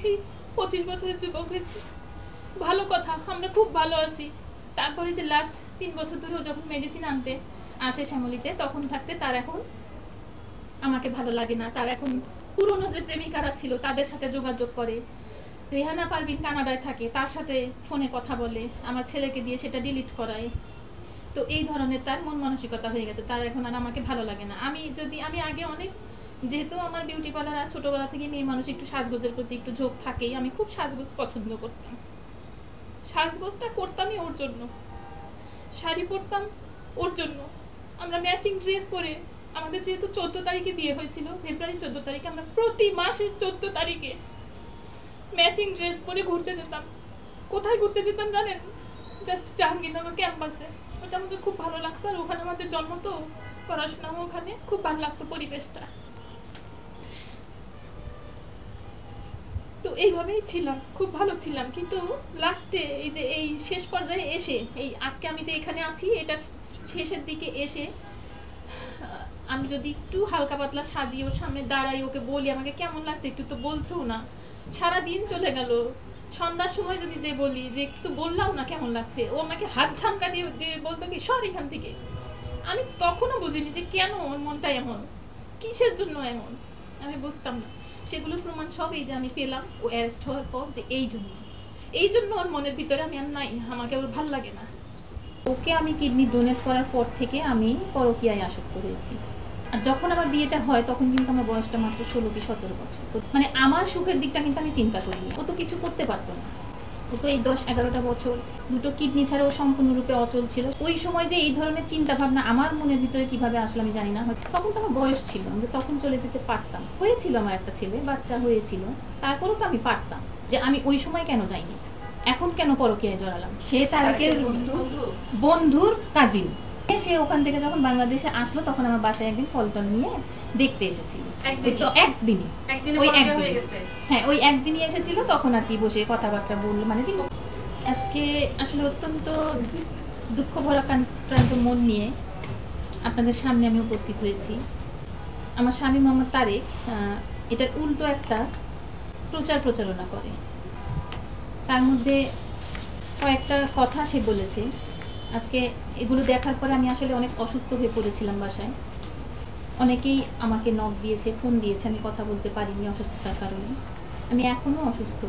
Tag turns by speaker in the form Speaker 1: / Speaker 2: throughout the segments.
Speaker 1: দেখেই 25 বছরের যুবক হয়েছে। ভালো কথা, আমরা খুব ভালো আছি। তারপরে যে লাস্ট 3 বছর ধরে যখন মেডিসিন আনতে আসে শ্যামলীতে, তখন থাকতে তার এখন আমাকে ভালো লাগে না। তার এখন পুরনো যে প্রেমিকারা ছিল তাদের সাথে যোগাযোগ করে। রেহানা পারভিন কানাডায় থাকে, তার সাথে ফোনে কথা বলে, আমার ছেলেকে দিয়ে সেটা ডিলিট করায়। তো এই ধরনের তার মন মানসিকতা হয়ে গেছে, তার এখন আর আমাকে ভালো লাগে না। আমি আগে অনেক, যেহেতু আমার বিউটি পার্লার আর ছোটোবেলা থেকে মেয়ে মানুষ একটু সাজগোজের প্রতি একটু ঝোঁক থাকেই, আমি খুব সাজগোজ পছন্দ করতাম। সাজগোজটা করতামই ওর জন্য, শাড়ি পরতাম ওর জন্য। আমরা ম্যাচিং ড্রেস পরে, আমাদের যেহেতু 14 তারিখে বিয়ে হয়েছিল, ফেব্রুয়ারি 14 তারিখে, আমরা প্রতি মাসের 14 তারিখে ম্যাচিং ড্রেস পরে ঘুরতে যেতাম। কোথায় ঘুরতে যেতাম জানেন? জাস্ট জাহাঙ্গীরনগর ক্যাম্পাসে। ওটা আমাদের খুব ভালো লাগতো, আর ওখানে আমাদের জন্ম, তো পড়াশোনাও ওখানে, খুব ভালো লাগতো পরিবেশটা। তো এইভাবেই ছিলাম, খুব ভালো ছিলাম। কিন্তু লাস্টে এই শেষ পর্যায়ে এসে, এই আজকে আমি যে এখানে আছি, এটার শেষের দিকে এসে আমি যদি একটু হালকা পাতলা সাজিয়ে ওর সামনে দাঁড়াই, ওকে বলি আমাকে কেমন লাগছে, একটু তো বলছেও না। সারা দিন চলে গেল, সন্ধ্যার সময় যদি যে বলি যে একটু তো বললাম না কেমন লাগছে, ও আমাকে হাত ঝামকা দিয়ে বলতো কি সর এখান থেকে। আমি তখনও বুঝিনি যে কেন ওর মনটা এমন, কিসের জন্য এমন, আমি বুঝতাম না। সেগুলোর প্রমাণ সব এই যে আমি পেলাম ও অ্যারেস্ট হওয়ার পর, যে এই জন্য ওর মনের ভিতরে আমি আর নাই, আমাকে ওর ভাল লাগে না। ওকে আমি কিডনি ডোনেট করার পর থেকে আমি পরকীয়ায় আসক্ত হয়েছি। আর যখন আমার বিয়েটা হয় তখন কিন্তু আমার বয়সটা মাত্র 16 কি 17 বছর। মানে আমার সুখের দিকটা কিন্তু আমি চিন্তা করিনি। ও তো কিছু করতে পারতো না, ও তো এই 10-11টা বছর দুটো কিডনি ছাড়া ও সম্পূর্ণরূপে অচল ছিল। ওই সময় যে এই ধরনের চিন্তা ভাবনা আমার মনের ভিতরে কিভাবে আসলে আমি জানি না। তখন তো আমার বয়স ছিল, আমি তখন চলে যেতে পারতাম। হয়েছিল আমার একটা ছেলে, বাচ্চা হয়েছিল, তারপরেও তো আমি পারতাম। যে আমি ওই সময় কেন যাইনি, এখন কেন পরকীয়ায় জড়ালাম। সে তারেকের বন্ধুর কাজিন, সে ওখান থেকে যখন বাংলাদেশে আসলো তখন আমার বাসায় একদিন ফলটল নিয়ে দেখতে এসেছিল। তো একদিনই, হ্যাঁ ওই একদিনই এসেছিল। তখন আর কি বসে কথাবার্তা বললো, মানে জিনিস। আজকে আসলে অত্যন্ত দুঃখ ভরা ক্রান্ত মন নিয়ে আপনাদের সামনে আমি উপস্থিত হয়েছি। আমার স্বামী মোহাম্মদ তারেক এটার উল্টো একটা প্রচারণা করে। তার মধ্যে কয়েকটা কথা সে বলেছে। আজকে এগুলো দেখার পরে আমি আসলে অনেক অসুস্থ হয়ে পড়েছিলাম বাসায়। অনেকেই আমাকে নক দিয়েছে, ফোন দিয়েছে, আমি কথা বলতে পারিনি অসুস্থতার কারণে। আমি এখনও অসুস্থ,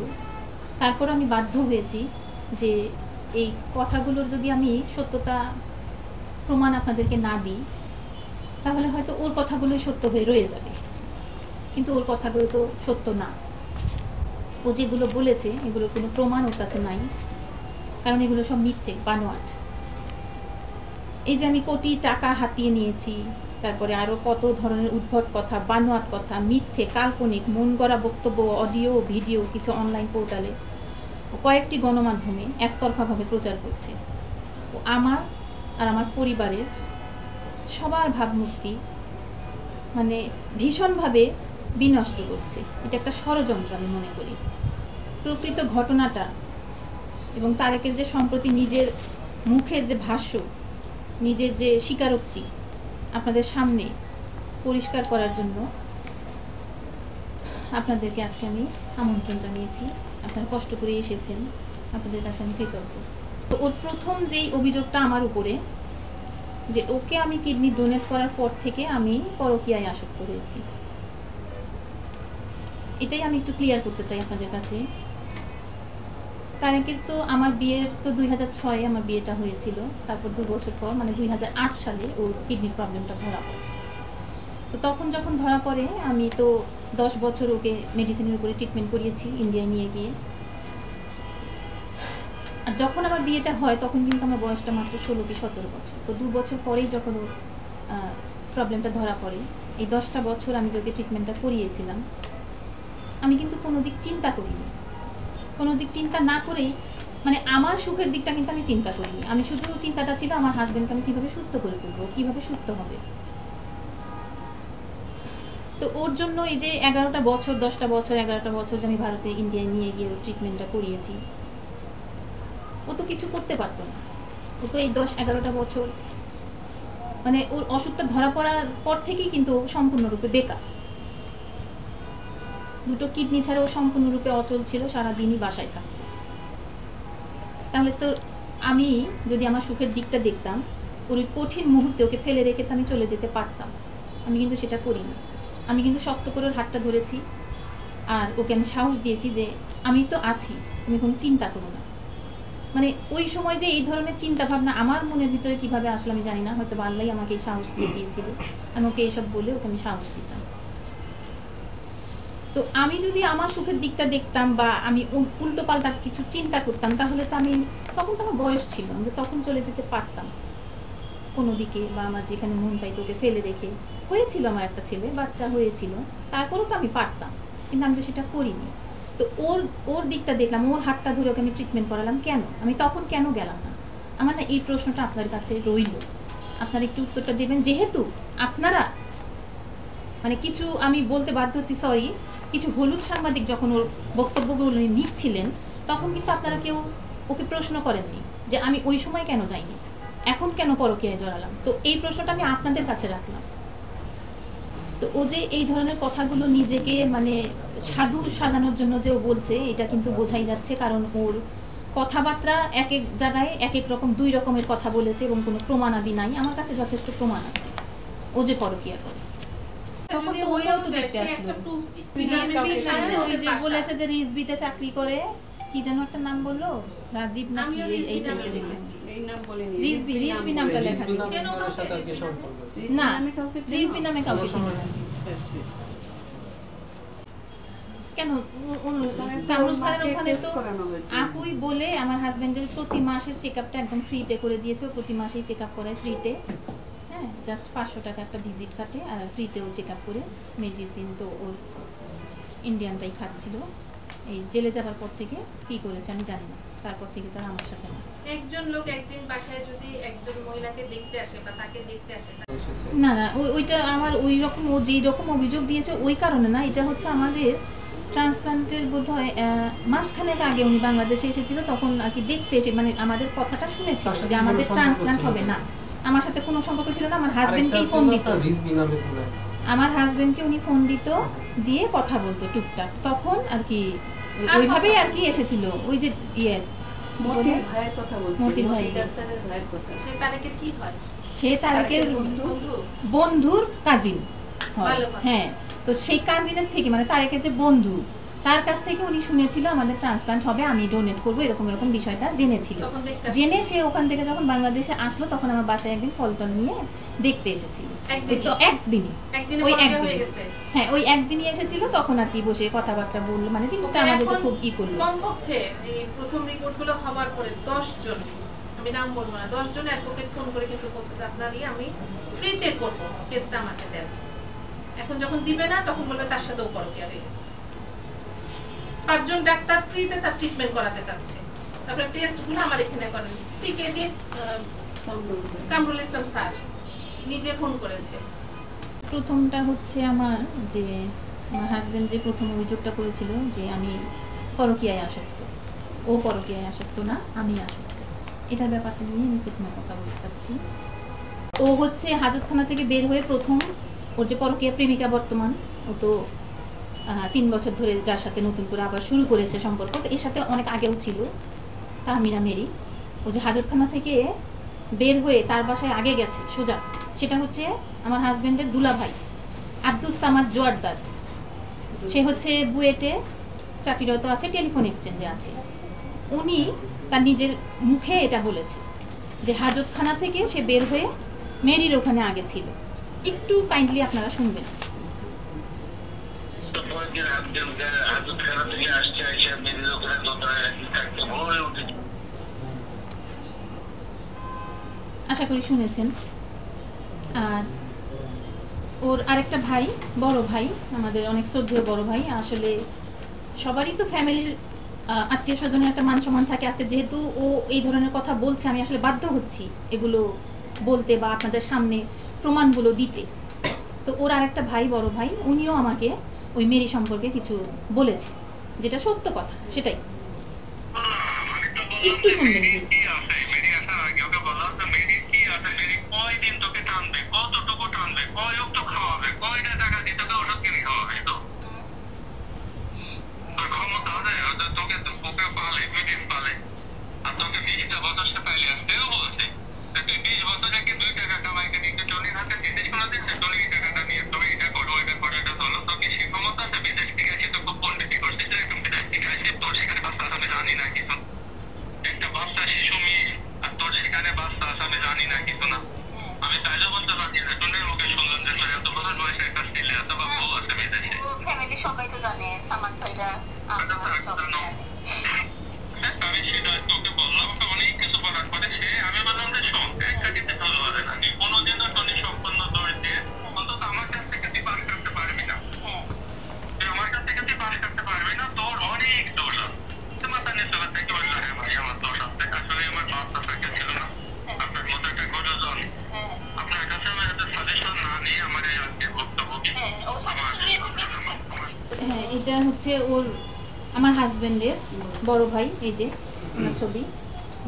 Speaker 1: তারপর আমি বাধ্য হয়েছি যে এই কথাগুলোর যদি আমি সত্যতা প্রমাণ আপনাদেরকে না দিই, তাহলে হয়তো ওর কথাগুলোই সত্য হয়ে রয়ে যাবে। কিন্তু ওর কথাগুলো তো সত্য না। ও যেগুলো বলেছে এগুলোর কোনো প্রমাণ ওর কাছে নাই, কারণ এগুলো সব মিথ্যে, বানোয়াট। এই যে আমি কোটি টাকা হাতিয়ে নিয়েছি, তারপরে আরও কত ধরনের উদ্ভট কথা, বানোয়াট কথা, মিথ্যে, কাল্পনিক, মন গড়া বক্তব্য, অডিও ভিডিও কিছু অনলাইন পোর্টালে ও কয়েকটি গণমাধ্যমে একতরফাভাবে প্রচার করছে। ও আমার আর আমার পরিবারের সবার ভাবমূর্তি মানে ভীষণভাবে বিনষ্ট করছে। এটা একটা ষড়যন্ত্র আমি মনে করি। প্রকৃত ঘটনাটা এবং তারেকের যে সম্প্রতি নিজের মুখের যে ভাষ্য, নিজের যে স্বীকারোক্তি আপনাদের সামনে পরিষ্কার করার জন্য আপনাদেরকে আজকে আমি আমন্ত্রণ জানিয়েছি। আপনারা কষ্ট করে এসেছেন, আপনাদের কাছে আমি কৃতজ্ঞ। তো ওর প্রথম যেই অভিযোগটা আমার উপরে, যে ওকে আমি কিডনি ডোনেট করার পর থেকে আমি পরকীয়ায় আসক্ত হয়েছি, এটাই আমি একটু ক্লিয়ার করতে চাই আপনাদের কাছে। তারেকের তো আমার বিয়ের তো 2006-এ আমার বিয়েটা হয়েছিল। তারপর 2 বছর পর মানে 2008 সালে ওর কিডনির প্রবলেমটা ধরা পড়ে। তো তখন যখন ধরা পড়ে আমি তো 10 বছর ওকে মেডিসিনের উপরে ট্রিটমেন্ট করিয়েছি ইন্ডিয়ায় নিয়ে গিয়ে। আর যখন আমার বিয়েটা হয় তখন কিন্তু আমার বয়সটা মাত্র 16 কি 17 বছর। তো 2 বছর পরেই যখন ওর প্রবলেমটা ধরা পড়ে, এই 10টা বছর আমি যে ওকে ট্রিটমেন্টটা করিয়েছিলাম, আমি কিন্তু কোনো দিক চিন্তা করিনি। কোনো দিক চিন্তা না করেই মানে আমার সুখের দিকটা কিন্তু আমি চিন্তা করিনি। আমি শুধু চিন্তাটা ছিল আমার হাজব্যান্ডকে আমি কীভাবে সুস্থ করে তুলবো, কীভাবে সুস্থ হবে। তো ওর জন্য এই যে 11টা বছর 10টা বছর 11টা বছর যে আমি ভারতে ইন্ডিয়ায় নিয়ে গিয়ে ওর ট্রিটমেন্টটা করিয়েছি, ও তো কিছু করতে পারতো না। ও তো এই 10-11টা বছর মানে ওর অসুখটা ধরা পড়ার পর থেকেই কিন্তু সম্পূর্ণরূপে বেকার। দুটো কিডনি ছাড়াও সম্পূর্ণরূপে অচল ছিল, সারাদিনই বাসায় থাকতো। তাহলে তো আমি যদি আমার সুখের দিকটা দেখতাম, ওই কঠিন মুহূর্তে ওকে ফেলে রেখে তো আমি চলে যেতে পারতাম। আমি কিন্তু সেটা করিনি। আমি কিন্তু শক্ত করে ওর হাতটা ধরেছি, আর ওকে আমি সাহস দিয়েছি যে আমি তো আছি, তুমি কোনো চিন্তা করো না। মানে ওই সময় যে এই ধরনের চিন্তা ভাবনা আমার মনের ভিতরে কিভাবে আসলে আমি জানি না, হয়তো আল্লাহই আমাকে এই সাহস দিয়ে দিয়েছিল। আমি ওকে এইসব বলে ওকে আমি সাহস দিতাম। তো আমি যদি আমার সুখের দিকটা দেখতাম বা আমি উল্টো পাল্টা কিছু চিন্তা করতাম, তাহলে তো আমি তখন তো আমার বয়স ছিল, আমি তখন চলে যেতে পারতাম কোনো দিকে, বা আমার যেখানে মন চাইতো ওকে ফেলে রেখে। হয়েছিল আমার একটা ছেলে, বাচ্চা হয়েছিল, তারপরেও তো আমি পারতাম, কিন্তু আমি তো সেটা করিনি। তো ওর দিকটা দেখলাম, ওর হাতটা ধরে ওকে আমি ট্রিটমেন্ট করালাম, কেন আমি তখন কেন গেলাম না? আমার না এই প্রশ্নটা আপনার কাছে রইল, আপনারা একটু উত্তরটা দেবেন। যেহেতু আপনারা মানে কিছু আমি বলতে বাধ্য হচ্ছি, সরি, কিছু হলুদ সাংবাদিক যখন ওর বক্তব্যগুলো নিচ্ছিলেন, তখন কিন্তু আপনারা কেউ ওকে প্রশ্ন করেননি যে আমি ওই সময় কেন যাইনি, এখন কেন পরকীয়ায় জড়ালাম। তো এই প্রশ্নটা আমি আপনাদের কাছে রাখলাম। তো ও যে এই ধরনের কথাগুলো নিজেকে মানে সাধু সাজানোর জন্য যে ও বলছে, এটা কিন্তু বোঝাই যাচ্ছে, কারণ ওর কথাবার্তা এক এক জায়গায় এক এক রকম, দুই রকমের কথা বলেছে এবং কোনো প্রমাণাদি নাই। আমার কাছে যথেষ্ট প্রমাণ আছে ও যে পরকীয়া করে। তখন তো ওইও তো দেখতে আসলো, ওই যে বলেছে যে রিজবিতে চাকরি করে, কি যেন একটা নাম বললো, রাজীব না কি, এই টাইপের দেখেছি। রিজবি নামটা লেখা দিচ্ছে না, রিজবি নামে কাউকে চিনি না। কেন কামরুল স্যারের ওখানে তো আপুই বলে আমার হাজবেন্ডের প্রতি মাসের চেকআপটা একদম ফ্রিতে করে দিয়েছে। প্রতি মাসেই চেকআপ করায় ফ্রিতে, হ্যাঁ, জাস্ট 500 টাকা একটা ভিজিট কাটে, আর ফ্রিতেও চেকআপ করে। মেডিসিন তো ওর ইন্ডিয়ানটাই খাচ্ছিল। এই জেলে যাবার পর থেকে কি করেছে আমি জানি না, তারপর থেকে তার আমার সাথে না।
Speaker 2: একজন লোক একদিন বাসায় যদি একজন মহিলাকে দেখতে আসে বা তাকে দেখতে আসে,
Speaker 1: না না, ওইটা আমার ওই রকম, ও যেই রকম অভিযোগ দিয়েছে ওই কারণে না। এটা হচ্ছে আমাদের ট্রান্সপ্লান্টের বোধহয় মাসখানেক আগে উনি বাংলাদেশে এসেছিল, তখন আর কি দেখতে এসে মানে আমাদের কথাটা শুনেছিল যে আমাদের ট্রান্সপ্লান্ট হবে না। আমার সাথে কোনো সম্পর্ক ছিল না, আমার হাজবেন্ডকেই ফোন দিত, আমার হাজবেন্ডকে উনি ফোন দিত, দিয়ে কথা বলতো টুকটাক, তখন আর কি ওইভাবেই আর কি এসেছিল। ওই যে
Speaker 2: মতির ভাইয়ের কথা বলছি,
Speaker 1: মতির ভাইয়ের
Speaker 2: কথা। সে তারেকের কি হয়?
Speaker 1: সে তারেকের বন্ধুর কাজিন হয়, হ্যাঁ। তো সেই কাজিনের থেকে মানে তারেকের যে বন্ধু, তার কাছ থেকে উনি শুনেছিল আমাদের ট্রান্সপ্লান্ট হবে, আমি ডোনেট করবো, এরকম এরকম বিষয়টা জেনেছিল। জেনে সে ওখান থেকে যখন বাংলাদেশে আসলো, তখন আমার বাসায় একদিন ফল টল নিয়ে দেখতে এসেছিল। তো একদিনই, ওই একদিন, হ্যাঁ ওই একদিনই এসেছিল। তখন আর কি বসে কথাবার্তা বললো, মানে জিনিসটা আমাদের খুব ই করলো।
Speaker 2: কমপক্ষে এই প্রথম রিপোর্টগুলো হওয়ার পরে 10 জন, আমি নাম বলবো না, 10 জন অ্যাডভোকেট ফোন করে কিন্তু বলছে যে আপনারই আমি ফ্রিতে করবো, টেস্টটা আমাকে দেন। এখন যখন দিবে না, তখন বলবে তার সাথেও পরকীয়া হয়ে গেছে। 5 জন ডাক্তার ফ্রিতে তার ট্রিটমেন্ট করাতে চাচ্ছে। তারপরে টেস্টগুলো আমার এখানে করেন, সিকেডি কামরুল ইসলাম স্যার নিজে ফোন করেছে।
Speaker 1: প্রথমটা হচ্ছে আমার যে আমার হাজবেন্ড যে প্রথম অভিযোগটা করেছিল যে আমি পরকীয়ায় আসক্ত, ও পরকীয়ায় আসক্ত না, আমি আসক্ত, এটার ব্যাপারটা নিয়ে আমি প্রথমে কথা বলতে চাচ্ছি। ও হচ্ছে হাজতখানা থেকে বের হয়ে প্রথম ওর যে পরকীয়া প্রেমিকা বর্তমান, ও তো 3 বছর ধরে যার সাথে নতুন করে আবার শুরু করেছে সম্পর্ক, তো এর সাথে অনেক আগেও ছিল তাহমিনা মেরি। ও যে হাজতখানা থেকে বের হয়ে তার বাসায় আগে গেছে সোজা, সেটা হচ্ছে আমার হাজবেন্ডের দুলাভাই আব্দুস সামাদ জোয়ারদার। সে হচ্ছে বুয়েটে চাকরিরত আছে, টেলিফোন এক্সচেঞ্জে আছে। উনি তার নিজের মুখে এটা বলেছে যে হাজতখানা থেকে সে বের হয়ে মেরির ওখানে আগে ছিল। একটু কাইন্ডলি আপনারা শুনবেন। আশা করি শুনেছেন। আর ওর আরেকটা ভাই, বড় ভাই, আমাদের অনেক শ্রদ্ধেয় বড় ভাই, আসলে সবারই তো ফ্যামিলির আত্মীয় স্বজনের একটা মান সম্মান থাকে। আজকে যেহেতু ও এই ধরনের কথা বলছে, আমি আসলে বাধ্য হচ্ছি এগুলো বলতে বা আপনাদের সামনে প্রমাণগুলো দিতে। তো ওর আরেকটা ভাই, বড় ভাই, উনিও আমাকে ওই মেরি সম্পর্কে কিছু বলেছে, যেটা সত্য কথা, সেটাই একটু শুনবেন প্লিজ। হচ্ছে ওর আমার হাজবেন্ডের বড় ভাই, এই যে আমার ছবি,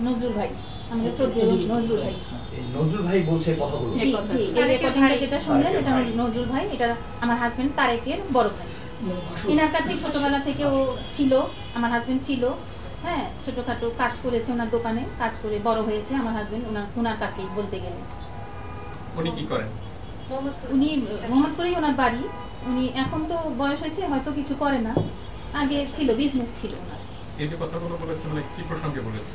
Speaker 1: নজরুল ভাই, আমাদের শ্রদ্ধেয় নজরুল ভাই।
Speaker 3: নজরুল ভাই বলছে কথাগুলো।
Speaker 1: জি জি, এই রেকর্ডিংটা যেটা শুনলেন এটা হলো নজরুল ভাই, এটা আমার হাজবেন্ড তারেকের বড় ভাই। এনার কাছে ছোটবেলা থেকে ও ছিল, আমার হাজবেন্ড ছিল, হ্যাঁ, ছোটখাটো কাজ করেছে ওনার দোকানে, কাজ করে বড় হয়েছে আমার হাজবেন্ড ওনার কাছেই বলতে গেলে।
Speaker 4: উনি কি করেন?
Speaker 1: উনি মোহাম্মদপুরেই ওনার বাড়ি। উনি এখন তো বয়স হয়েছে, হয়তো কিছু করে না, আগে ছিল, বিজনেস ছিল ওনার।
Speaker 4: এই যে কথাগুলো বলেছে মানে কি প্রসঙ্গে বলেছে?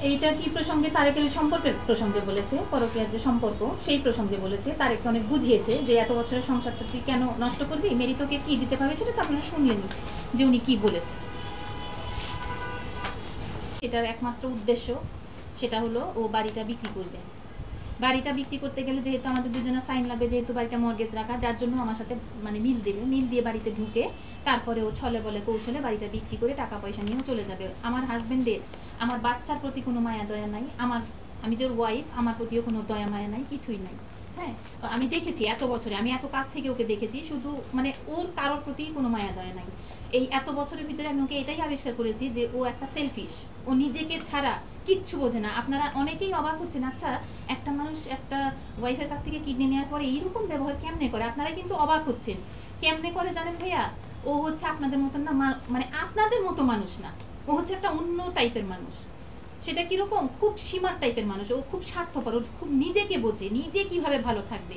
Speaker 1: এইটা কি প্রসঙ্গে? তারেকের সম্পর্কের প্রসঙ্গে বলেছে, পরকীয়ার যে সম্পর্ক সেই প্রসঙ্গে বলেছে। তারেককে অনেক বুঝিয়েছে যে এত বছরের সংসারটা তুই কেন নষ্ট করবি, মেরি তোকে কি দিতে পারবে, সেটা তো আপনারা শুনলেনি যে উনি কি বলেছে। এটার একমাত্র উদ্দেশ্য সেটা হলো ও বাড়িটা বিক্রি করবে। বাড়িটা বিক্রি করতে গেলে যেহেতু আমাদের দুজনের সাইন লাগবে, যেহেতু বাড়িটা মর্গেজ রাখা, যার জন্য আমার সাথে মানে মিল দেবে, মিল দিয়ে বাড়িতে ঢুকে তারপরে ও ছলে বলে কৌশলে বাড়িটা বিক্রি করে টাকা পয়সা নিয়েও চলে যাবে। আমার হাজবেন্ডের আমার বাচ্চার প্রতি কোনো মায়া দয়া নাই, আমি যে ওয়াইফ আমার প্রতিও কোনো দয়া মায়া নাই, কিছুই নাই। হ্যাঁ, আমি দেখেছি এত বছরে, আমি এত কাছ থেকে ওকে দেখেছি, শুধু মানে ওর কারোর প্রতি কোনো মায়া দয়া নাই। এই এত বছরের ভিতরে আমি ওকে এটাই আবিষ্কার করেছি যে ও একটা সেলফিশ, ও নিজেকে ছাড়া কিচ্ছু বোঝে না। আপনারা অনেকেই অবাক হচ্ছেন, আচ্ছা একটা মানুষ একটা ওয়াইফের কাছ থেকে কিডনি নেওয়ার পরে এইরকম ব্যবহার কেমনে করে, আপনারা কিন্তু অবাক হচ্ছেন। কেমনে করে জানেন ভাইয়া? ও হচ্ছে আপনাদের মতন না, মানে আপনাদের মতো মানুষ না, ও হচ্ছে একটা অন্য টাইপের মানুষ। সেটা কিরকম? খুব সীমার টাইপের মানুষ। ও খুব স্বার্থপর, ও খুব নিজেকে বোঝে, নিজে কিভাবে ভালো থাকবে।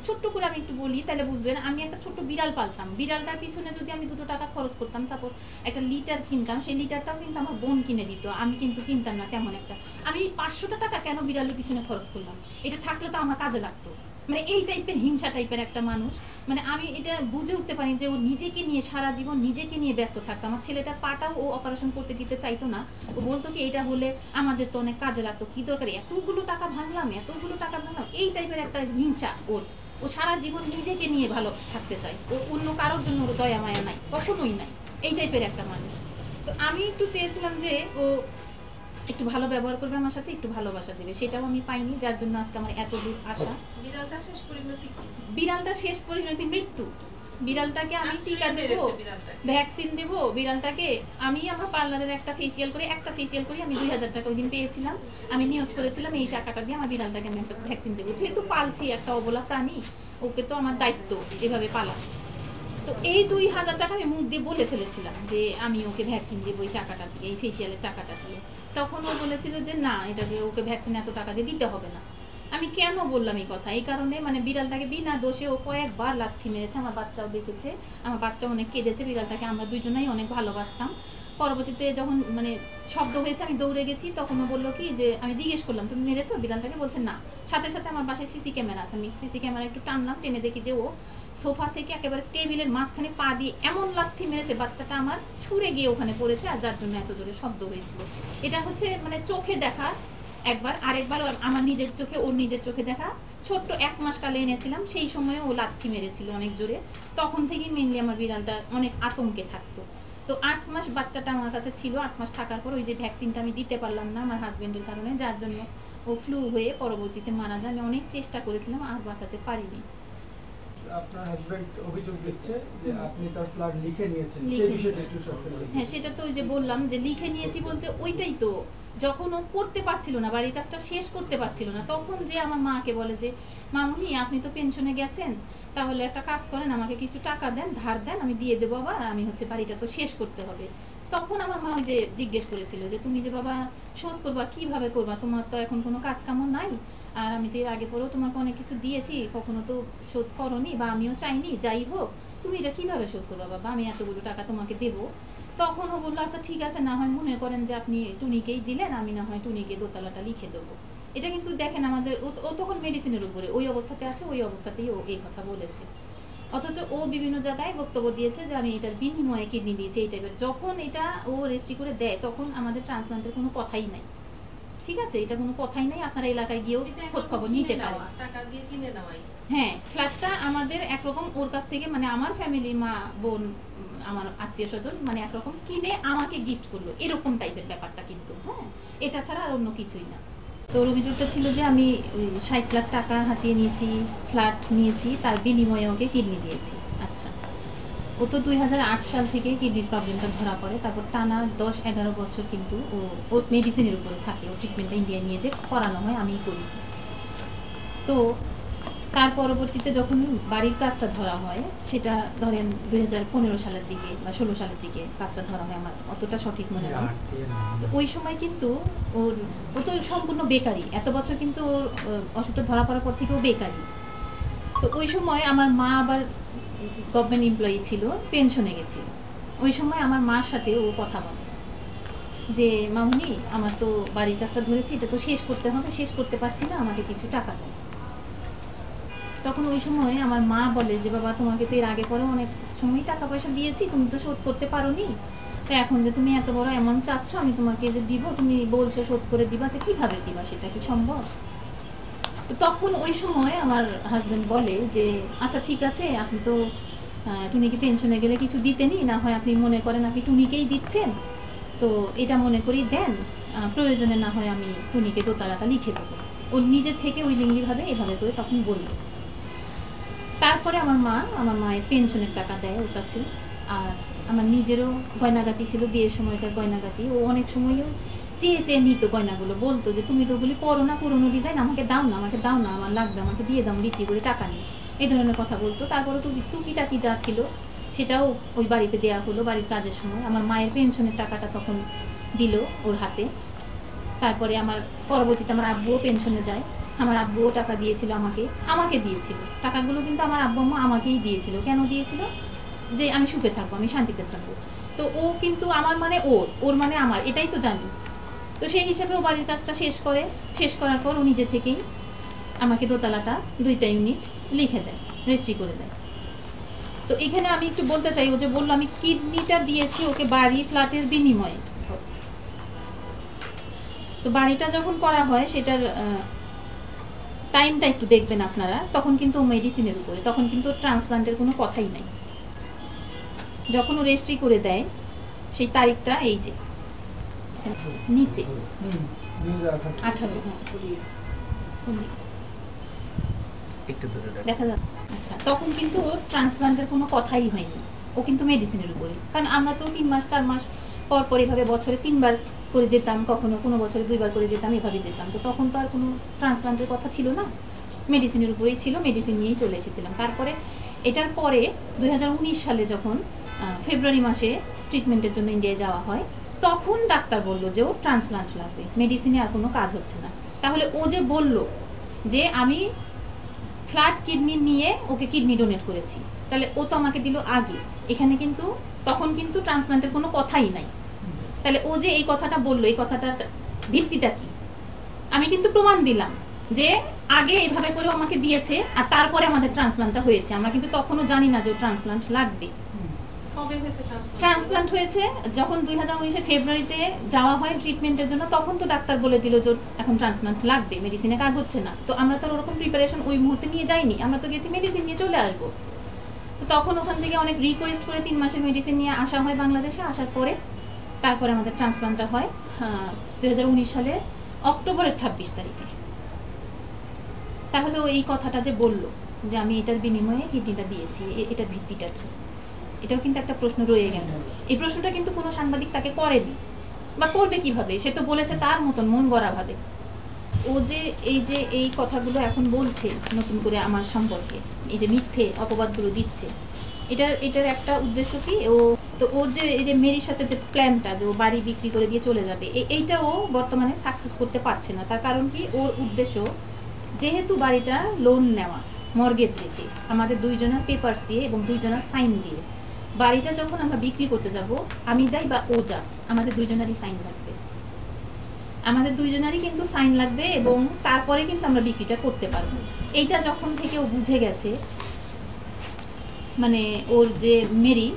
Speaker 1: ছোট্ট করে আমি একটু বলি তাহলে বুঝবেন। আমি একটা ছোট্ট বিড়াল পালতাম, বিড়ালটার পিছনে যদি আমি 2 টাকা খরচ করতাম, সাপোজ একটা লিটার কিনতাম, সেই লিটারটাও কিন্তু আমার বোন কিনে দিত, আমি কিন্তু কিনতাম না তেমন একটা। আমি 500 টাকা কেন বিড়ালের পিছনে খরচ করলাম? এটা থাকলে তো আমার কাজে লাগতো। মানে এই টাইপের হিংসা টাইপের একটা মানুষ। মানে আমি এটা বুঝে উঠতে পারি যে ও নিজেকে নিয়ে সারা জীবন নিজেকে নিয়ে ব্যস্ত থাকতো। আমার ছেলেটার পাটাও ও অপারেশন করতে দিতে চাইতো না। ও বলতো কি এটা হলে আমাদের তো অনেক কাজে লাগতো, কি দরকার এতগুলো টাকা ভাঙলাম, এই টাইপের একটা হিংসা ওর। ও সারা জীবন নিজেকে নিয়ে ভালো থাকতে চায়, ও অন্য কারোর জন্য ওর দয়া মায়া নাই, কখনোই নাই। এই টাইপের একটা মানুষ। তো আমি একটু চেয়েছিলাম যে ও একটু ভালো ব্যবহার করবে আমার সাথে, একটু ভালোবাসা দেবে, সেটাও আমি পাইনি, যার জন্য আজকে আমার এত দূর আসা।
Speaker 2: বিড়ালটা শেষ পরিণতি কি?
Speaker 1: বিড়ালটা শেষ পরিণতি মৃত্যু। বিড়ালটাকে আমি টিকা দেবো, ভ্যাকসিন দেবো বিড়ালটাকে। আমি আমার পার্লারের একটা ফেসিয়াল করি, আমি 2000 টাকা ওই দিন পেয়েছিলাম, আমি নিয়োগ করেছিলাম এই টাকাটা দিয়ে আমার বিড়ালটাকে আমি একটা ভ্যাকসিন দেবো। যেহেতু পালছি একটা অবলা প্রাণী, ওকে তো আমার দায়িত্ব এভাবে পালা। তো এই 2000 টাকা আমি মুখ দিয়ে বলে ফেলেছিলাম যে আমি ওকে ভ্যাকসিন দেবো এই টাকাটা দিয়ে, এই ফেসিয়ালের টাকাটা দিয়ে। তখন ও বলেছিল যে না, এটাকে ওকে ভ্যাকসিন এত টাকা দিয়ে দিতে হবে না। আমি কেন বললাম এই কথা? এই কারণে মানে বিড়ালটাকে বিনা দোষে ও কয়েকবার লাথি মেরেছে, আমার বাচ্চাও দেখেছে, আমার বাচ্চা অনেক কেঁদেছে। বিড়ালটাকে আমরা দুজনেই অনেক ভালোবাসতাম। পরবর্তীতে যখন মানে শব্দ হয়েছে আমি দৌড়ে গেছি, তখন ও বললো কি যে আমি জিজ্ঞেস করলাম তুমি মেরেছো বিড়ালটাকে? বলছে না। সাথে সাথে আমার বাসায় সিসি ক্যামেরা আছে, আমি সিসি ক্যামেরা একটু টানলাম, টেনে দেখি যে ও সোফা থেকে একেবারে টেবিলের মাঝখানে পা দিয়ে এমন লাথি মেরেছে, বাচ্চাটা আমার ছুঁড়ে গিয়ে ওখানে পড়েছে, আর যার জন্য এত জোরে শব্দ হয়েছিল। এটা হচ্ছে মানে চোখে দেখা একবার, আরেকবার আমার নিজের চোখে, ওর নিজের চোখে দেখা। ছোট্ট 1 মাস কালে এনেছিলাম, সেই সময় ও লাথি মেরেছিল অনেক জোরে। তখন থেকেই মেনলি আমার বিড়ালটা অনেক আতঙ্কে থাকতো। তো 8 মাস বাচ্চাটা আমার কাছে ছিল। 8 মাস থাকার পর ওই যে ভ্যাকসিনটা আমি দিতে পারলাম না আমার হাজবেন্ডের কারণে, যার জন্য ও ফ্লু হয়ে পরবর্তীতে মারা যায়। আমি অনেক চেষ্টা করেছিলাম, আর বাঁচাতে পারিনি।
Speaker 5: আপনার হাজবেন্ড অভিযোগ দিচ্ছে যে আপনি তার ফ্ল্যাট লিখে নিয়েছেন,
Speaker 1: লিখে
Speaker 5: সেই বিষয়টা একটু শর্ট করে বলুন।
Speaker 1: হ্যাঁ, সেটা তো ওই যে বললাম যে লিখে নিয়েছি বলতে ওইটাই তো, যখন ও করতে পারছিল না, বাড়ির কাজটা শেষ করতে পারছিল না, তখন যে আমার মাকে বলে যে মামুনি আপনি তো পেনশনে গেছেন, তাহলে একটা কাজ করেন, আমাকে কিছু টাকা দেন, ধার দেন, আমি দিয়ে দেবো, আবার আমি হচ্ছে বাড়িটা তো শেষ করতে হবে। তখন আমার মা ওই যে জিজ্ঞেস করেছিল যে তুমি যে বাবা শোধ করবা, কিভাবে করবা, তোমার তো এখন কোনো কাজ কামও নাই, আর আমি তো এর আগে পরেও তোমাকে অনেক কিছু দিয়েছি, কখনো তো শোধ করনি বা আমিও চাইনি, যাই হোক তুমি এটা কিভাবে শোধ করবা বাবা, আমি এতগুলো টাকা তোমাকে দেবো। তখন ও বললো আচ্ছা ঠিক আছে, না হয় মনে করেন যে আপনি টুনিকেই দিলেন, আমি না হয় টুনিকে দোতলাটা লিখে দেবো। এটা কিন্তু দেখেন আমাদের, ও তখন মেডিসিনের উপরে ওই অবস্থাতে আছে, ওই অবস্থাতেই ও এই কথা বলেছে। অথচ ও বিভিন্ন জায়গায় বক্তব্য দিয়েছে যে আমি এটার বিনিময়ে কিডনি দিয়েছি, এই টাইপের। যখন এটা ও রেজিস্ট্রি করে দেয় তখন আমাদের ট্রান্সপ্লান্টের কোনো কথাই নাই, ঠিক আছে, এটা কোনো কথাই নাই। আপনারা এলাকায় গিয়েও খোঁজ খবর নিতে পারেন।
Speaker 2: টাকা দিয়ে কিনে নেওয়াই।
Speaker 1: হ্যাঁ, ফ্ল্যাটটা আমাদের একরকম ওর কাছ থেকে, মানে আমার ফ্যামিলি, মা বোন, আমার আত্মীয় স্বজন, মানে একরকম কিনে আমাকে গিফট করলো, এরকম টাইপের ব্যাপারটা কিন্তু। হ্যাঁ, এটা ছাড়া আর অন্য কিছুই না। তো ওর অভিযোগটা ছিল যে আমি 60 লাখ টাকা হাতিয়ে নিয়েছি, ফ্ল্যাট নিয়েছি, তার বিনিময়ে ওকে কিডনি দিয়েছি। আচ্ছা, ও তো 2008 সাল থেকে কিডনির প্রবলেমটা ধরা পড়ে, তারপর টানা 10-11 বছর কিন্তু ও মেডিসিনের উপরে থাকে। ও ট্রিটমেন্টটা ইন্ডিয়ায় নিয়ে যে করানো হয়, আমিই করি। তো তার পরবর্তীতে যখন বাড়ির কাজটা ধরা হয়, সেটা ধরেন 2015 সালের দিকে বা 16 সালের দিকে কাজটা ধরা হয়, আমার অতটা সঠিক মনে নেই। ওই সময় কিন্তু ও তো সম্পূর্ণ বেকারি, এত বছর কিন্তু ওর অসুখটা ধরা পড়ার পর থেকে ও বেকারি। তো ওই সময় আমার মা আবার গভর্নমেন্ট এমপ্লয়ি ছিল, পেনশনে গেছিল। ওই সময় আমার মার সাথে ও কথা বলে যে মামুনি, আমার তো বাড়ির কাজটা ধরেছি, এটা তো শেষ করতে হবে, শেষ করতে পারছি না, আমাকে কিছু টাকা দেয়। তখন ওই সময় আমার মা বলে যে বাবা, তোমাকে তো এর আগে পরে অনেক সময় টাকা পয়সা দিয়েছি, তুমি তো শোধ করতে পারোনি, তো এখন যে তুমি এত বড় অ্যামাউন্ট চাচ্ছ, আমি তোমাকে যে দিব, তুমি বলছো শোধ করে দিবা, তো কীভাবে দিবা, সেটা কি সম্ভব? তো তখন ওই সময় আমার হাজব্যান্ড বলে যে আচ্ছা ঠিক আছে, আপনি তো টুনিকে পেনশনে গেলে কিছু দিতেনি, না হয় আপনি মনে করেন আপনি টুনিকেই দিচ্ছেন, তো এটা মনে করেই দেন, প্রয়োজনে না হয় আমি টুনিকে দোতলাটা লিখে দেবো। ও নিজে থেকে উইলিংলিভাবে এভাবে করে তখন বলল। তারপরে আমার মায়ের পেনশনের টাকা দেয় ওর কাছে। আর আমার নিজেরও গয়নাগাটি ছিল, বিয়ের সময়কার গয়নাগাটি। ও অনেক সময়ও চেয়ে চেয়ে নিত গয়নাগুলো, বলতো যে তুমি তো ওগুলি পরো না, পুরোনো ডিজাইন, আমাকে দাও না, আমাকে দাও না, আমার লাগবে, আমাকে দিয়ে দাও, বিক্রি করে টাকা নিই, এই ধরনের কথা বলতো। তারপরে টুকিটাকি যা ছিল সেটাও ওই বাড়িতে দেওয়া হলো বাড়ির কাজের সময়। আমার মায়ের পেনশনের টাকাটা তখন দিল ওর হাতে। তারপরে আমার পরবর্তীতে আমার আব্বুও পেনশনে যায়, আমার আব্বুও টাকা দিয়েছিল, আমাকে দিয়েছিল টাকাগুলো, কিন্তু আমার আব্বু আম্মা আমাকেই দিয়েছিল। কেন দিয়েছিল? যে আমি সুখে থাকবো, আমি শান্তিতে থাকবো। তো ও কিন্তু আমার মানে ওর মানে আমার, এটাই তো জানি। তো সেই হিসাবে ও বাড়ির কাজটা শেষ করার পর ও নিজে থেকেই আমাকে দোতলাটা 2টা ইউনিট লিখে দেয়, রেজিস্ট্রি করে দেয়। তো এখানে আমি একটু বলতে চাই, ও যে বললো আমি কিডনিটা দিয়েছি ওকে বাড়ি ফ্ল্যাটের বিনিময়ে। তো বাড়িটা যখন করা হয় সেটার টাইমটা একটু দেখবেন আপনারা, তখন কিন্তু মেডিসিনের উপরে, তখন কিন্তু ট্রান্সপ্লান্টের কোনো কথাই নাই। যখন ও রেজিস্ট্রি করে দেয় সেই তারিখটা এই যে নিচে 2018 দেখা যাচ্ছে। আচ্ছা, তখন কিন্তু ওর ট্রান্সপ্লান্টের কোনো কথাই হয়নি, ও কিন্তু মেডিসিনের উপরে। কারণ আমরা তো 3 মাস 4 মাস পর পর এভাবে বছরে 3 বার করে যেতাম, কখনো কোনো বছরে 2 বার করে যেতাম, এভাবে যেতাম। তো তখন তো আর কোনো ট্রান্সপ্লান্টের কথা ছিল না, মেডিসিনের উপরেই ছিল, মেডিসিন নিয়েই চলে এসেছিলাম। তারপরে এটার পরে 2019 সালে যখন ফেব্রুয়ারি মাসে ট্রিটমেন্টের জন্য ইন্ডিয়ায় যাওয়া হয়, তখন ডাক্তার বলল যে ও ট্রান্সপ্লান্ট লাগবে, মেডিসিনে আর কোনো কাজ হচ্ছে না। তাহলে ও যে বলল যে আমি ফ্ল্যাট কিডনি নিয়ে ওকে কিডনি ডোনেট করেছি, তাহলে ও তো আমাকে দিল আগে, এখানে কিন্তু তখন কিন্তু ট্রান্সপ্লান্টের কোনো কথাই নাই। তাহলে ও যে এই কথাটা বললো, এই কথাটার ভিত্তিটা কি? আমি কিন্তু প্রমাণ দিলাম যে আগে এইভাবে করে আমাকে দিয়েছে, আর তারপরে আমাদের ট্রান্সপ্লান্টটা হয়েছে। আমরা কিন্তু তখনও জানি না যে ট্রান্সপ্লান্ট লাগবে।
Speaker 2: কবে হয়েছে
Speaker 1: ট্রান্সপ্লান্ট হয়েছে যখন 2019 ফেব্রুয়ারিতে যাওয়া হয় ট্রিটমেন্টের জন্য, তখন তো ডাক্তার বলে দিল যে এখন ট্রান্সপ্লান্ট লাগবে, মেডিসিনে কাজ হচ্ছে না। তো আমরা তো ওরকম প্রিপারেশন ওই মুহূর্তে নিয়ে যাইনি, আমরা তো গেছি মেডিসিন নিয়ে চলে আসবো। তো তখন ওখান থেকে অনেক রিকোয়েস্ট করে 3 মাসের মেডিসিন নিয়ে আসা হয় বাংলাদেশে। আসার পরে তারপরে আমাদের ট্রান্সপ্লান্টটা হয় 2019 সালের অক্টোবরের 26 তারিখে। তাহলে ও এই কথাটা যে বললো যে আমি এটার বিনিময়ে কিডনিটা দিয়েছি, এটার ভিত্তিটা কি? এটাও কিন্তু একটা প্রশ্ন রয়ে গেল। এই প্রশ্নটা কিন্তু কোনো সাংবাদিক তাকে করেনি, বা করবে কিভাবে? সে তো বলেছে তার মতন মন গড়া ভাবে। ও যে এই কথাগুলো এখন বলছে নতুন করে আমার সম্পর্কে, এই যে মিথ্যে অপবাদগুলো দিচ্ছে, এটার একটা উদ্দেশ্য কি? ওর যে এই যে মেরির সাথে যে প্ল্যানটা যে ও বাড়ি বিক্রি করে দিয়ে চলে যাবে, এইটা ও বর্তমানে সাকসেস করতে পারছে না। তার কারণ কি? ওর উদ্দেশ্য যেহেতু বাড়িটা লোন নেওয়া, মর্গেজ রেখে, আমাদের 2 জনের পেপারস দিয়ে এবং 2 জনের সাইন দিয়ে, বাড়িটা যখন আমরা বিক্রি করতে যাব, আমি যাই বা ও যা, আমাদের 2 জনেরই সাইন লাগবে। আমাদের 2 জনেরই কিন্তু সাইন লাগবে, এবং তারপরে কিন্তু আমরা বিক্রিটা করতে পারবো। এইটা যখন থেকে ও বুঝে গেছে, মানে ওর যে মেরি,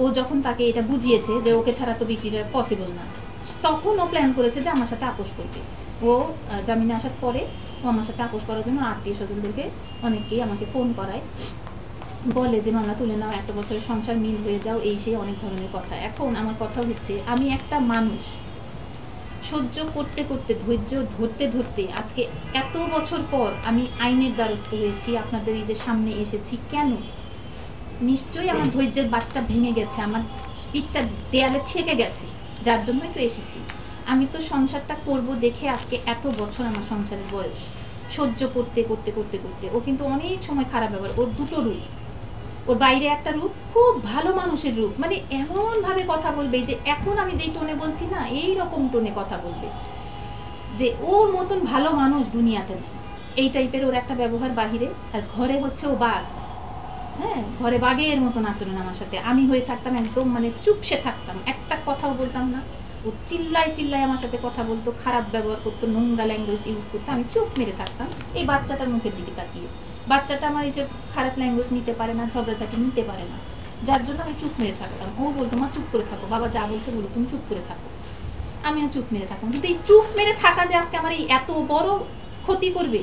Speaker 1: ও যখন তাকে এটা বুঝিয়েছে যে ওকে ছাড়া তো বিক্রিটা পসিবল না, তখন ও প্ল্যান করেছে যে আমার সাথে আপোষ করবে। ও জামিনে আসার পরে ও আমার সাথে আপোষ করার জন্য আত্মীয় স্বজনদেরকে অনেককেই আমাকে ফোন করায়, বলে যে মামলা তুলে নাও, 1 বছরের সংসার মিল হয়ে যাও, এই সেই অনেক ধরনের কথা। এখন আমার কথা হচ্ছে, আমি একটা মানুষ সহ্য করতে করতে, ধৈর্য ধরতে ধরতে আজকে এত বছর পর আমি আইনের দ্বারস্থ হয়েছি, আপনাদের এই যে সামনে এসেছি। কেন? নিশ্চয়ই আমার ধৈর্যের বাঁধটা ভেঙে গেছে, আমার পিঠটা দেয়ালে ঠেকে গেছে, যার জন্যই তো এসেছি। আমি তো সংসারটা করব দেখে আজকে এত বছর আমার সংসারের বয়স, সহ্য করতে করতে করতে করতে। ও কিন্তু অনেক সময় খারাপ ব্যবহার, ওর দুটো রূপ, ওর বাইরে একটা রূপ খুব ভালো মানুষের রূপ, মানে এমনভাবে কথা বলবে যে এখন আমি যেই টোনে বলছি না এই রকম টোনে কথা বলবে, যে ওর মতন ভালো মানুষ দুনিয়াতে নেই, এই টাইপের ওর একটা ব্যবহার বাহিরে। আর ঘরে হচ্ছে ও বাঘ, হ্যাঁ, ঘরে বাঘের মতন আচরণ আমার সাথে। আমি হয়ে থাকতাম একদম মানে চুপসে থাকতাম, একটা কথাও বলতাম না। ও চিল্লায় চিল্লায় আমার সাথে কথা বলতো, খারাপ ব্যবহার করতো, নোংরা ল্যাঙ্গুয়েজ ইউজ করতো, আমি চুপ মেরে থাকতাম এই বাচ্চাটার মুখের দিকে তাকিয়ে। বাচ্চাটা আমার এই যে খারাপ ল্যাঙ্গুয়েজ নিতে পারে না, ঝগড়াঝাটি নিতে পারে না, যার জন্য আমি চুপ মেরে থাকতাম। ও বলতো মা চুপ করে থাকো, বাবা যা বলছে বলো, তুমি চুপ করে থাকো। আমিও চুপ মেরে থাকতাম, কিন্তু এই চুপ মেরে থাকা যে আজকে আমার এই এত বড় ক্ষতি করবে,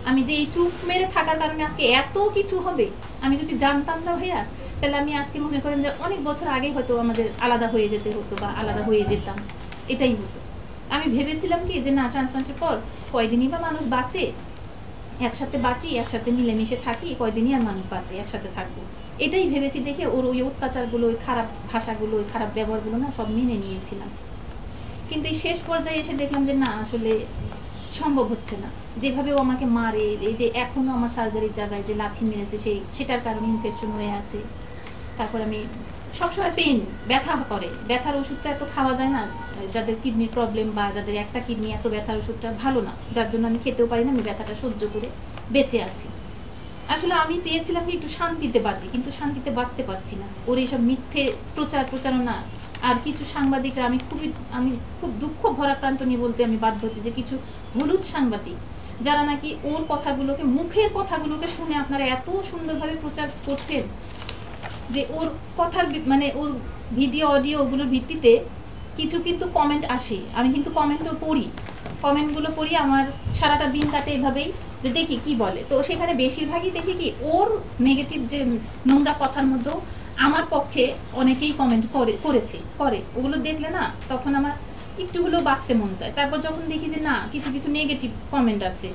Speaker 1: আমি যে এই চুপ মেরে থাকার কারণে আজকে এত কিছু হবে, আমি যদি জানতাম না ভাইয়া, তাহলে আমি আজকে মনে করেন যে অনেক বছর আগে হয়তো আমাদের আলাদা হয়ে যেতে হতো বা আলাদা হয়ে যেতাম, এটাই হতো। আমি ভেবেছিলাম কি যে না, ট্রান্সপ্লান্টের পর কয়দিনই বা মানুষ বাঁচে, একসাথে বাঁচি, একসাথে মিলেমিশে থাকি, কয়দিনই আর মানুষ বাঁচে, একসাথে থাকবো, এটাই ভেবেছি। দেখে ওর ওই অত্যাচারগুলো, ওই খারাপ ভাষাগুলো, ওই খারাপ ব্যবহারগুলো না সব মেনে নিয়েছিলাম। কিন্তু এই শেষ পর্যায়ে এসে দেখলাম যে না, আসলে সম্ভব হচ্ছে না। যেভাবে ও আমাকে মারে, এই যে এখনও আমার সার্জারির জায়গায় যে লাথি মেরেছে সেটার কারণে ইনফেকশন হয়ে আছে। তারপর আমি সবসময় পেইন, ব্যথা করে, ব্যথার ওষুধটা এত খাওয়া যায় না, যাদের কিডনির প্রবলেম বা যাদের একটা কিডনি, এত ব্যথার ওষুধটা ভালো না, যার জন্য আমি খেতেও পারি না, আমি ব্যথাটা সহ্য করে বেঁচে আছি। আসলে আমি চেয়েছিলাম কি একটু শান্তিতে বাঁচি, কিন্তু শান্তিতে বাঁচতে পারছি না। ওর এইসব মিথ্যে প্রচারণা, আর কিছু সাংবাদিকরা, আমি খুব দুঃখ ভরাক্রান্ত নিয়ে বলতে আমি বাধ্য হচ্ছি যে কিছু হলুদ সাংবাদিক, যারা নাকি ওর কথাগুলোকে, মুখের কথাগুলোকে শুনে আপনারা এত সুন্দরভাবে প্রচার করছেন যে ওর কথার মানে ওর ভিডিও অডিও ওগুলোর ভিত্তিতে কিছু কিন্তু কমেন্ট আসে, আমি কিন্তু কমেন্টও পড়ি, কমেন্টগুলো পড়ি, আমার সারাটা দিন কাটে এভাবেই যে দেখি কি বলে। তো সেখানে বেশিরভাগই দেখি কি ওর নেগেটিভ যে নোংরা কথার মধ্যেও আমার পক্ষে অনেকেই কমেন্ট করে ওগুলো দেখলে না তখন আমার একটু হলেও বাঁচতে মন চায়। তারপর যখন দেখি যে না, কিছু নেগেটিভ কমেন্ট আছে,